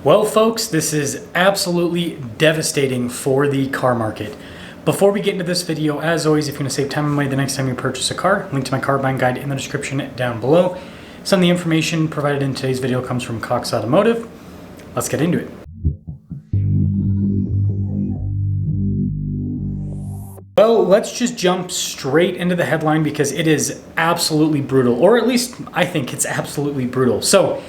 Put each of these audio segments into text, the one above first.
Well, folks, this is absolutely devastating for the car market. Before we get into this video, as always, if you want to save time and money the next time you purchase a car, link to my car buying guide in the description down below. Some of the information provided in today's video comes from Cox Automotive. Let's get into it. Well, let's just jump straight into the headline because it is absolutely brutal, or at least I think it's absolutely brutal. So,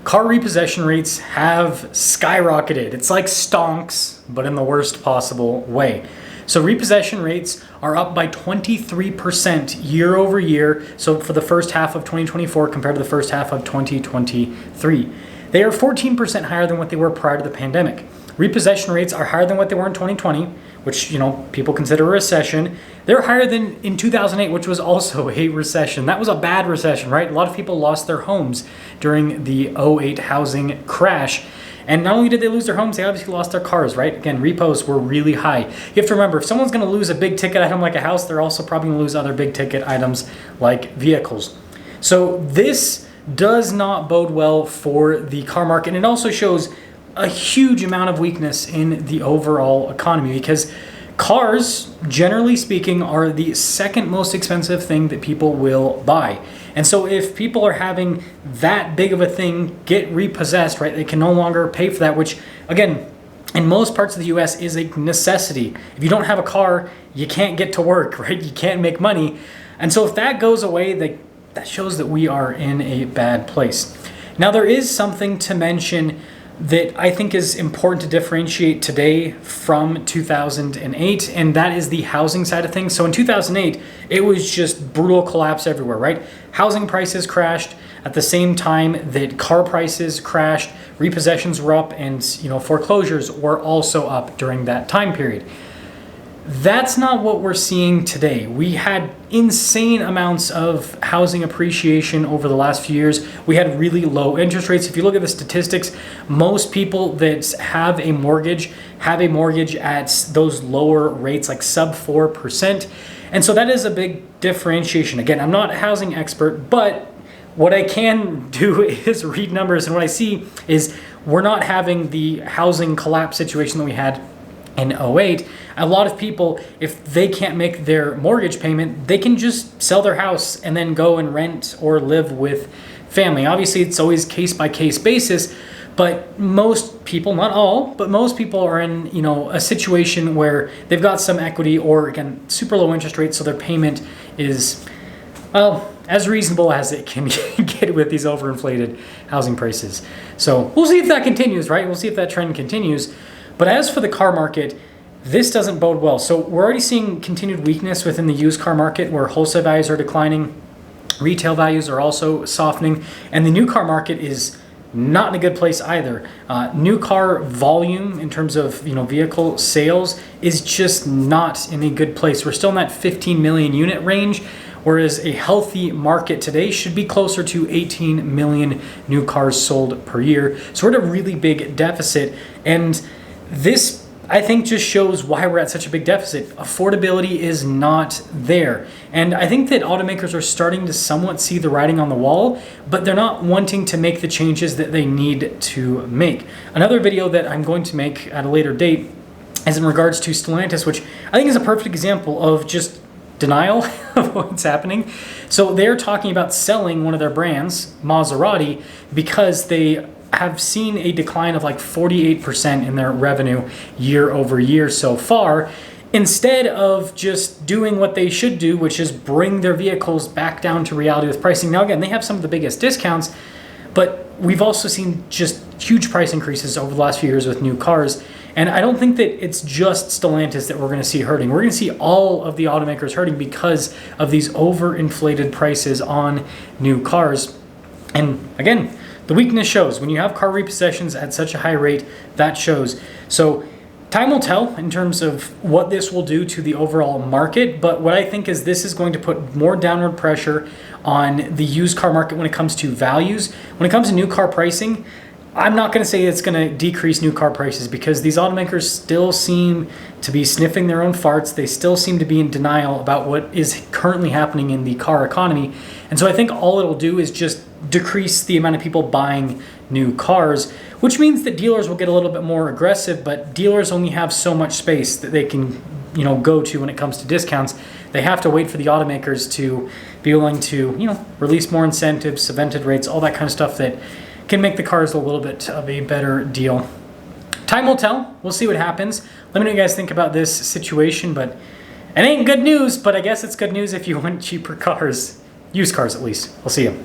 car repossession rates have skyrocketed. It's like stonks, but in the worst possible way. So repossession rates are up by 23% year over year. So for the first half of 2024 compared to the first half of 2023. They are 14% higher than what they were prior to the pandemic. Repossession rates are higher than what they were in 2020, which, people consider a recession. They're higher than in 2008, which was also a recession. That was a bad recession, right? A lot of people lost their homes during the '08 housing crash. And not only did they lose their homes, they obviously lost their cars, right? Again, repos were really high. You have to remember, if someone's going to lose a big ticket item like a house, they're also probably going to lose other big ticket items like vehicles. So this does not bode well for the car market. And it also shows a huge amount of weakness in the overall economy because cars, generally speaking, are the second most expensive thing that people will buy. And so if people are having that big of a thing get repossessed, right, they can no longer pay for that, which, again, in most parts of the US is a necessity. If you don't have a car, you can't get to work, right? You can't make money. And so if that goes away, that shows that we are in a bad place. Now, there is something to mention that I think is important to differentiate today from 2008, and that is the housing side of things. So in 2008, it was just brutal collapse everywhere, right? Housing prices crashed at the same time that car prices crashed, repossessions were up, and foreclosures were also up during that time period. That's not what we're seeing today. We had insane amounts of housing appreciation over the last few years. We had really low interest rates. If you look at the statistics, most people that have a mortgage at those lower rates, like sub 4%. And so that is a big differentiation. Again, I'm not a housing expert, but what I can do is read numbers. And what I see is we're not having the housing collapse situation that we had in '08. A lot of people, if they can't make their mortgage payment, they can just sell their house and then go and rent or live with family. Obviously, it's always case-by-case basis, but most people, not all, but most people are in a situation where they've got some equity or, again, super low interest rates, so their payment is, well, as reasonable as it can get with these overinflated housing prices. So we'll see if that continues, right? We'll see if that trend continues. But as for the car market, this doesn't bode well. So we're already seeing continued weakness within the used car market where wholesale values are declining, retail values are also softening, and the new car market is not in a good place either. New car volume in terms of vehicle sales is just not in a good place. We're still in that 15 million unit range, whereas a healthy market today should be closer to 18 million new cars sold per year. So we're at a really big deficit, and this, I think, just shows why we're at such a big deficit. Affordability is not there. And I think that automakers are starting to somewhat see the writing on the wall, but they're not wanting to make the changes that they need to make. Another video that I'm going to make at a later date is in regards to Stellantis, which I think is a perfect example of just denial of what's happening. So they're talking about selling one of their brands, Maserati, because they have seen a decline of like 48% in their revenue year over year so far, instead of just doing what they should do, which is bring their vehicles back down to reality with pricing. Now, again, they have some of the biggest discounts, but we've also seen just huge price increases over the last few years with new cars. And I don't think that it's just Stellantis that we're going to see hurting. We're going to see all of the automakers hurting because of these overinflated prices on new cars. And again, the weakness shows. When you have car repossessions at such a high rate, that shows. So time will tell in terms of what this will do to the overall market, but what I think is this is going to put more downward pressure on the used car market when it comes to values. When it comes to new car pricing, I'm not going to say it's going to decrease new car prices because these automakers still seem to be sniffing their own farts. They still seem to be in denial about what is currently happening in the car economy. And so I think all it'll do is just decrease the amount of people buying new cars, which means that dealers will get a little bit more aggressive, but dealers only have so much space that they can, go to when it comes to discounts. They have to wait for the automakers to be willing to, release more incentives, subvented rates, all that kind of stuff that can make the cars a little bit of a better deal. Time will tell. We'll see what happens. Let me know what you guys think about this situation, but it ain't good news, but I guess it's good news if you want cheaper cars. Used cars, at least. We'll see you.